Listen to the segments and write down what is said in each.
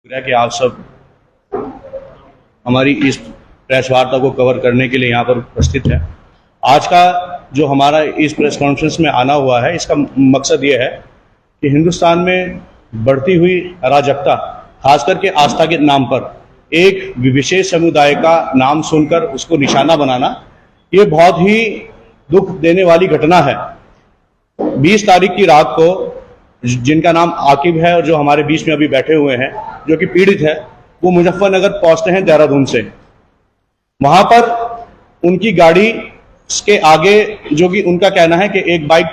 कि आप सब हमारी इस प्रेस वार्ता को कवर करने के लिए यहाँ पर उपस्थित हैं। आज का जो हमारा इस प्रेस कॉन्फ्रेंस में आना हुआ है, इसका मकसद ये है कि हिंदुस्तान में बढ़ती हुई अराजकता, खास करके आस्था के नाम पर एक विशेष समुदाय का नाम सुनकर उसको निशाना बनाना, ये बहुत ही दुख देने वाली घटना है। 20 तारीख की रात को जिनका नाम आकिब है और जो हमारे बीच में अभी बैठे हुए हैं, जो कि पीड़ित है, वो मुजफ्फरनगर पहुंचते हैं देहरादून से। वहां पर उनकी गाड़ी के आगे, जो कि उनका कहना है कि एक बाइक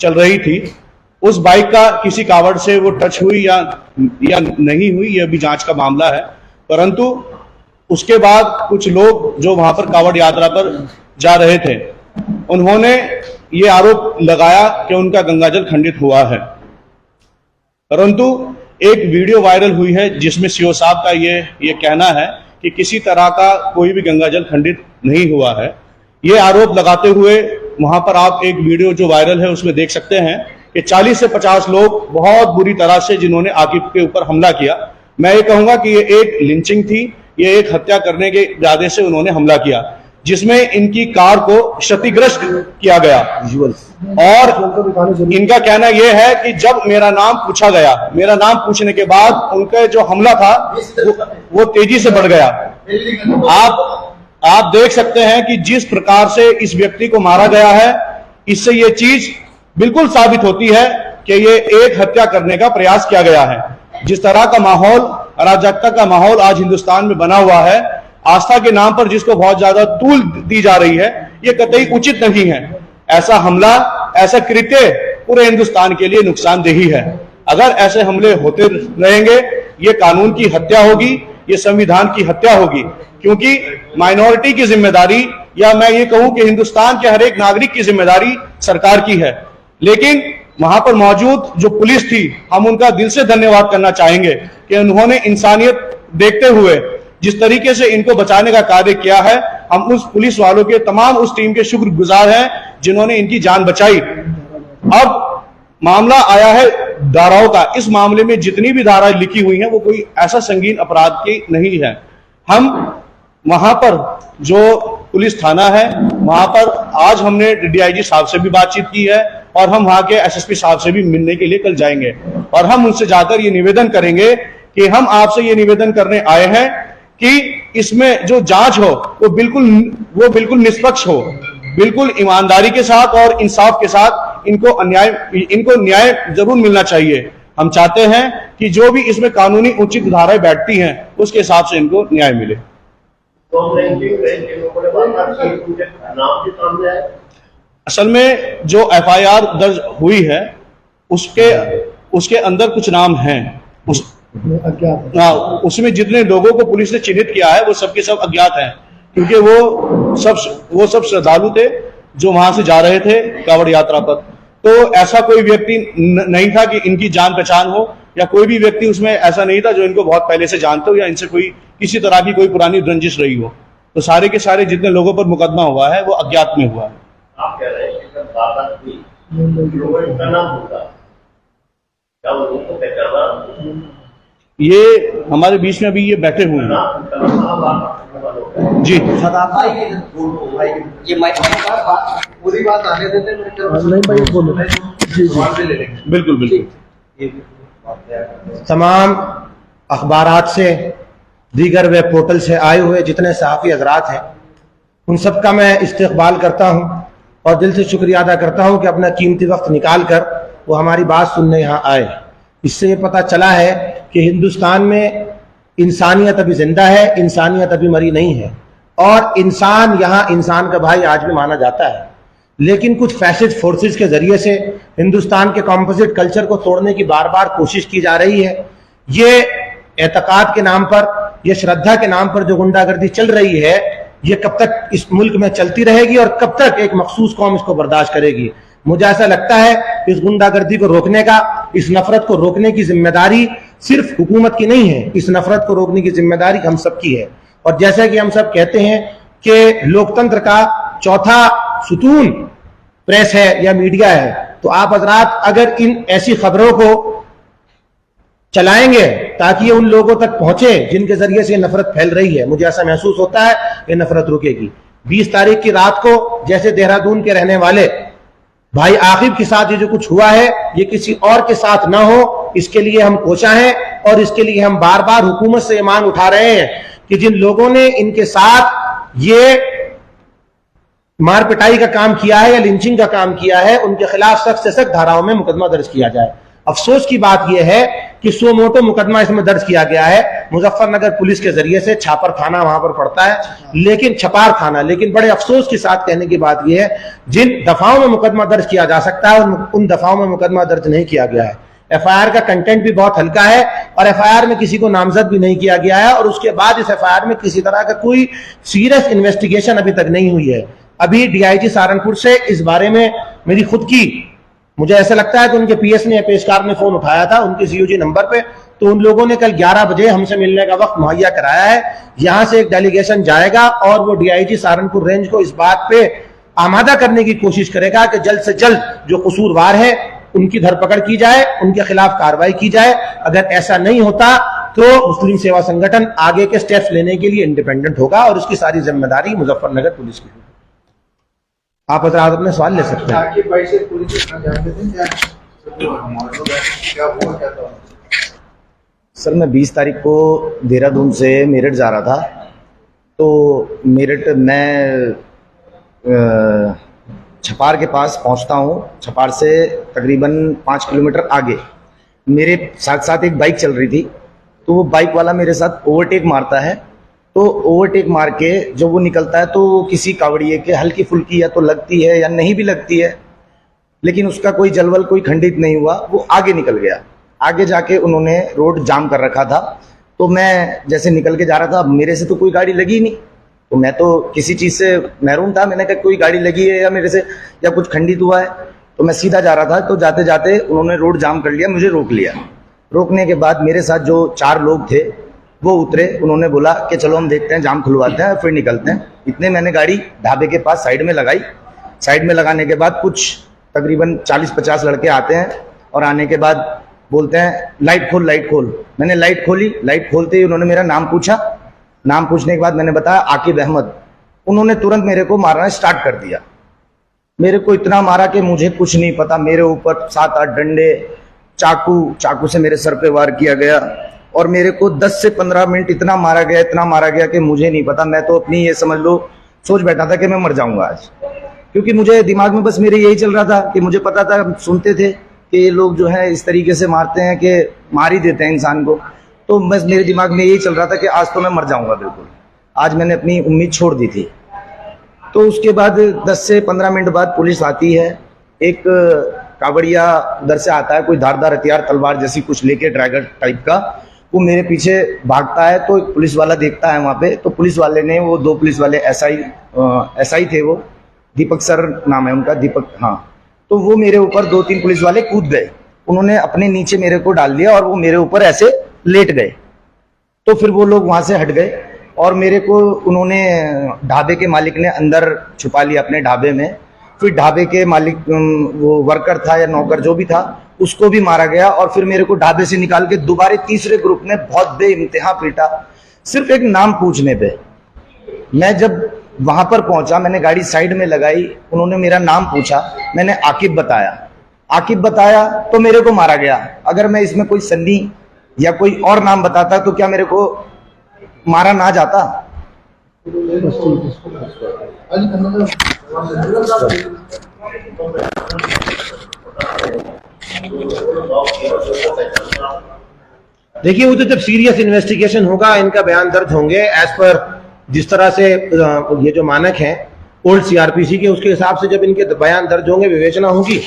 चल रही थी, उस बाइक का किसी कावड़ से वो टच हुई या नहीं हुई, ये अभी जांच का मामला है। परंतु उसके बाद कुछ लोग जो वहां पर कावड़ यात्रा पर जा रहे थे, उन्होंने ये आरोप लगाया कि उनका गंगाजल खंडित हुआ है। परंतु एक वीडियो वायरल हुई है जिसमें सीओ साहब का ये कहना है कि किसी तरह का कोई भी गंगाजल खंडित नहीं हुआ है। ये आरोप लगाते हुए वहां पर आप एक वीडियो जो वायरल है उसमें देख सकते हैं कि 40 से 50 लोग बहुत बुरी तरह से जिन्होंने आकिब के ऊपर हमला किया। मैं ये कहूंगा कि ये एक लिंचिंग थी, ये एक हत्या करने के इरादे से उन्होंने हमला किया, जिसमें इनकी कार को क्षतिग्रस्त किया गया। और इनका कहना यह है कि जब मेरा नाम पूछा गया, मेरा नाम पूछने के बाद उनका जो हमला था वो तेजी से बढ़ गया। आप देख सकते हैं कि जिस प्रकार से इस व्यक्ति को मारा गया है, इससे ये चीज बिल्कुल साबित होती है कि ये एक हत्या करने का प्रयास किया गया है। जिस तरह का माहौल, अराजकता का माहौल आज हिंदुस्तान में बना हुआ है, आस्था के नाम पर जिसको बहुत ज्यादा तूल दी जा रही है, ये कतई उचित नहीं है। ऐसा हमला, ऐसा कृत्य पूरे हिंदुस्तान के लिए नुकसानदेही है। अगर ऐसे हमले होते रहेंगे, ये कानून की हत्या होगी, ये संविधान की हत्या होगी, क्योंकि माइनॉरिटी की जिम्मेदारी, या मैं ये कहूं कि हिंदुस्तान के हर एक नागरिक की जिम्मेदारी सरकार की है। लेकिन वहां पर मौजूद जो पुलिस थी, हम उनका दिल से धन्यवाद करना चाहेंगे कि उन्होंने इंसानियत देखते हुए जिस तरीके से इनको बचाने का कार्य किया है, हम उस पुलिस वालों के, तमाम उस टीम के शुक्रगुजार हैं जिन्होंने इनकी जान बचाई। अब मामला आया है धाराओं का। इस मामले में जितनी भी धाराएं लिखी हुई हैं वो कोई ऐसा संगीन अपराध की नहीं है। हम वहां पर जो पुलिस थाना है, वहां पर आज हमने डीआईजी साहब से भी बातचीत की है और हम वहां के एसएसपी साहब से भी मिलने के लिए कल जाएंगे और हम उनसे जाकर ये निवेदन करेंगे कि हम आपसे ये निवेदन करने आए हैं कि इसमें जो जांच हो वो बिल्कुल निष्पक्ष हो, बिल्कुल ईमानदारी के साथ और इंसाफ के साथ इनको न्याय जरूर मिलना चाहिए। हम चाहते हैं कि जो भी इसमें कानूनी उचित धाराएं बैठती हैं उसके हिसाब से इनको न्याय मिले। असल में जो एफआईआर दर्ज हुई है उसके अंदर कुछ नाम हैं, उसमें जितने लोगों को पुलिस ने चिन्हित किया है वो सबके सब अज्ञात हैं, क्योंकि वो सब श्रद्धालु थे जो वहां से जा रहे थे कावड़ यात्रा पर। तो ऐसा कोई व्यक्ति नहीं था कि इनकी जान पहचान हो, या कोई भी व्यक्ति उसमें ऐसा नहीं था जो इनको बहुत पहले से जानते हो या इनसे कोई किसी तरह की कोई पुरानी रंजिश रही हो। तो सारे के सारे जितने लोगों पर मुकदमा हुआ है वो अज्ञात में हुआ है। आप कह रहे हैं कि जब बात हुई, लोगों का नाम होगा, क्या वो लोगों को पहचाना? ये हमारे बीच में अभी ये बैठे हुए हैं जी। ये पूरी बात आने देते बिल्कुल बिल्कुल। तमाम अखबारात से, दीगर वेब पोर्टल से आए हुए जितने सहाफ़ी हज़रात हैं, उन सब का मैं इस्तकबाल करता हूं और दिल से शुक्रिया अदा करता हूं कि अपना कीमती वक्त निकाल कर वो हमारी बात सुनने यहाँ आए। इससे ये पता चला है कि हिंदुस्तान में इंसानियत अभी जिंदा है, इंसानियत अभी मरी नहीं है, और इंसान यहाँ इंसान का भाई आज भी माना जाता है। लेकिन कुछ फैसिस्ट फोर्सेस के जरिए से हिंदुस्तान के कॉम्पोजिट कल्चर को तोड़ने की बार बार कोशिश की जा रही है। ये एतकाद के नाम पर, ये श्रद्धा के नाम पर जो गुंडागर्दी चल रही है, ये कब तक इस मुल्क में चलती रहेगी और कब तक एक मखसूस कौम इसको बर्दाश्त करेगी? मुझे ऐसा लगता है इस गुंडागर्दी को रोकने का, इस नफरत को रोकने की जिम्मेदारी सिर्फ हुकूमत की नहीं है, इस नफरत को रोकने की जिम्मेदारी हम सबकी है। और जैसा कि हम सब कहते हैं कि लोकतंत्र का चौथा सुतून प्रेस है या मीडिया है, तो आप हजरात अगर इन ऐसी खबरों को चलाएंगे ताकि ये उन लोगों तक पहुंचे जिनके जरिए से नफरत फैल रही है। मुझे ऐसा महसूस होता है ये नफरत रुकेगी। 20 तारीख की रात को जैसे देहरादून के रहने वाले भाई आकिब के साथ ये जो कुछ हुआ है ये किसी और के साथ ना हो, इसके लिए हम कोशा हैं और इसके लिए हम बार बार हुकूमत से मांग उठा रहे हैं कि जिन लोगों ने इनके साथ ये मार पिटाई का काम किया है या लिंचिंग का काम किया है उनके खिलाफ सख्त से सख्त धाराओं में मुकदमा दर्ज किया जाए। अफसोस की बात यह है कि सो मोटो मुकदमा इसमें दर्ज किया गया है मुजफ्फरनगर पुलिस के जरिए से। छापर थाना वहां पर पड़ता है, लेकिन छपार थाना, लेकिन बड़े अफसोस के साथ कहने की बात यह है जिन दफाओं में मुकदमा दर्ज किया जा सकता है उन दफाओं में मुकदमा दर्ज नहीं किया गया है। एफआईआर का कंटेंट भी बहुत हल्का है और एफआईआर में किसी को नामजद भी नहीं किया गया है और उसके बाद इस एफआईआर में किसी तरह का कोई सीरियस इन्वेस्टिगेशन अभी तक नहीं हुई है। अभी डीआईजी सहारनपुर से इस बारे में मेरी खुद की, मुझे ऐसा लगता है कि उनके पीएस ने पेशकार ने फोन उठाया था उनके सीओजी नंबर पे, तो उन लोगों ने कल 11 बजे हमसे मिलने का वक्त मुहैया कराया है। यहां से एक डेलीगेशन जाएगा और वो डीआईजी सहारनपुर रेंज को इस बात पे आमादा करने की कोशिश करेगा कि जल्द से जल्द जो कसूरवार है उनकी धरपकड़ की जाए, उनके खिलाफ कार्रवाई की जाए। अगर ऐसा नहीं होता तो मुस्लिम सेवा संगठन आगे के स्टेप्स लेने के लिए इंडिपेंडेंट होगा और उसकी सारी जिम्मेदारी मुजफ्फरनगर पुलिस की होगी। आप हजरात अपने सवाल ले सकते हैं। सर मैं 20 तारीख को देहरादून से मेरठ जा रहा था, तो मेरठ मैं छपार के पास पहुंचता हूं। छपार से तकरीबन 5 किलोमीटर आगे मेरे साथ साथ एक बाइक चल रही थी, तो वो बाइक वाला मेरे साथ ओवरटेक मारता है। तो ओवरटेक मार के जब वो निकलता है तो किसी कावड़िए के हल्की फुल्की या तो लगती है या नहीं भी लगती है, लेकिन उसका कोई जलवल कोई खंडित नहीं हुआ, वो आगे निकल गया। आगे जाके उन्होंने रोड जाम कर रखा था, तो मैं जैसे निकल के जा रहा था, अब मेरे से तो कोई गाड़ी लगी नहीं, तो मैं तो किसी चीज़ से महरूम था। मैंने कहा कोई गाड़ी लगी है या मेरे से या कुछ खंडित हुआ है, तो मैं सीधा जा रहा था। तो जाते जाते उन्होंने रोड जाम कर लिया, मुझे रोक लिया। रोकने के बाद मेरे साथ जो 4 लोग थे वो उतरे, उन्होंने बोला कि चलो हम देखते हैं, जाम खुलवाते हैं फिर निकलते हैं। इतने मैंने गाड़ी ढाबे के पास साइड में लगाई। साइड में लगाने के बाद कुछ तकरीबन 40-50 लड़के आते हैं और आने के बाद बोलते हैं लाइट खोल, लाइट खोल। मैंने लाइट खोली। लाइट खोलते ही उन्होंने मेरा नाम पूछा। नाम पूछने के बाद मैंने बताया आकिब अहमद। उन्होंने तुरंत मेरे को मारना स्टार्ट कर दिया। मेरे को इतना मारा कि मुझे कुछ नहीं पता। मेरे ऊपर 7-8 डंडे, चाकू से मेरे सर पे वार किया गया और मेरे को 10 से 15 मिनट इतना मारा गया कि मुझे नहीं पता। मैं तो अपनी ये समझ लो सोच बैठा था कि मैं मर जाऊंगा आज, क्योंकि मुझे दिमाग में बस मेरे यही चल रहा था कि मुझे पता था, सुनते थे कि ये लोग जो है इस तरीके से मारते हैं कि मार ही देते हैं इंसान को। तो बस मेरे दिमाग में यही चल रहा था कि आज तो मैं मर जाऊंगा बिल्कुल। आज मैंने अपनी उम्मीद छोड़ दी थी। तो उसके बाद 10 से 15 मिनट बाद पुलिस आती है। एक कावड़िया उधर से आता है, कोई धारदार हथियार तलवार जैसी कुछ लेके, ड्रैगन टाइप का, वो मेरे पीछे भागता है। तो एक पुलिस वाला देखता है वहाँ पे, तो पुलिस वाले ने, वो 2 पुलिस वाले एसआई थे, वो दीपक सर नाम है उनका, दीपक, हाँ। तो वो मेरे ऊपर 2-3 पुलिस वाले कूद गए। उन्होंने अपने नीचे मेरे को डाल दिया और वो मेरे ऊपर ऐसे लेट गए। तो फिर वो लोग वहाँ से हट गए और मेरे को उन्होंने, ढाबे के मालिक ने अंदर छुपा लिया अपने ढाबे में। फिर ढाबे के मालिक, वो वर्कर था या नौकर जो भी था, उसको भी मारा गया। और फिर मेरे को ढाबे से निकाल के दोबारा तीसरे ग्रुप ने बहुत बेइंतहा पीटा, सिर्फ एक नाम पूछने पे। मैं जब वहां पर पहुंचा, मैंने गाड़ी साइड में लगाई, उन्होंने मेरा नाम पूछा, मैंने आकिब बताया तो मेरे को मारा गया। अगर मैं इसमें कोई सन्नी या कोई और नाम बताता तो क्या मेरे को मारा ना जाता? देखिए, वो तो जब सीरियस इन्वेस्टिगेशन होगा, इनका बयान दर्ज होंगे एज पर जिस तरह से ये जो मानक हैं ओल्ड सीआरपीसी के, उसके हिसाब से जब इनके बयान दर्ज होंगे, विवेचना होगी,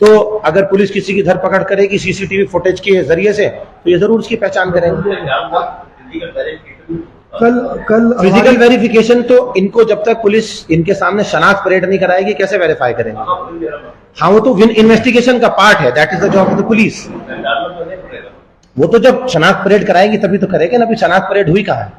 तो अगर पुलिस किसी की धरपकड़ करेगी सीसीटीवी फुटेज के जरिए से, तो ये जरूर उसकी पहचान करेंगे। कल फिजिकल वेरिफिकेशन तो इनको जब तक पुलिस इनके सामने शनाख्त परेड नहीं कराएगी, कैसे वेरीफाई करेंगे? हाँ, वो तो इन्वेस्टिगेशन का पार्ट है, that is the job of the police. वो तो जब शनाख्त परेड कराएगी तभी तो करेंगे ना। अभी शनाख्त परेड हुई कहाँ है?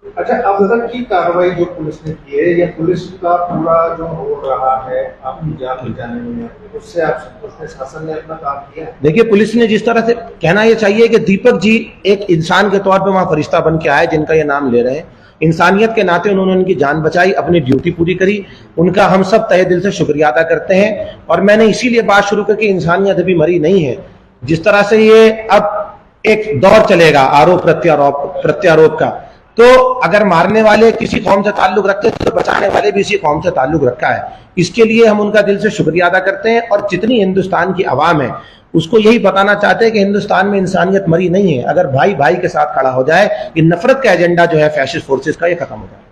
अच्छा, अब तक की कार्रवाई जो पुलिस ने की है या पुलिस का पूरा जो हो रहा है आपकी जान बचाने में, उससे आप संतुष्ट हैं? शासन ने अपना काम किया है? देखिए, पुलिस ने जिस तरह से, कहना यह चाहिए कि दीपक जी एक इंसान के तौर पे वहां फरिश्ता बन के आए, जिनका ये नाम ले रहे हैं। इंसानियत के नाते उन्होंने उनकी जान बचाई, अपनी ड्यूटी पूरी करी, उनका हम सब तहे दिल से शुक्रिया अदा करते हैं। और मैंने इसीलिए बात शुरू की कि इंसानियत अभी मरी नहीं है। जिस तरह से ये अब एक दौर चलेगा आरोप प्रत्यारोप का, तो अगर मारने वाले किसी कौम से ताल्लुक रखते हैं तो बचाने वाले भी इसी कौम से ताल्लुक रखा है। इसके लिए हम उनका दिल से शुक्रिया अदा करते हैं। और जितनी हिंदुस्तान की आवाम है उसको यही बताना चाहते हैं कि हिंदुस्तान में इंसानियत मरी नहीं है। अगर भाई भाई के साथ खड़ा हो जाए, ये नफरत का एजेंडा जो है फैशिस्ट फोर्सेस का, ये खत्म हो जाए।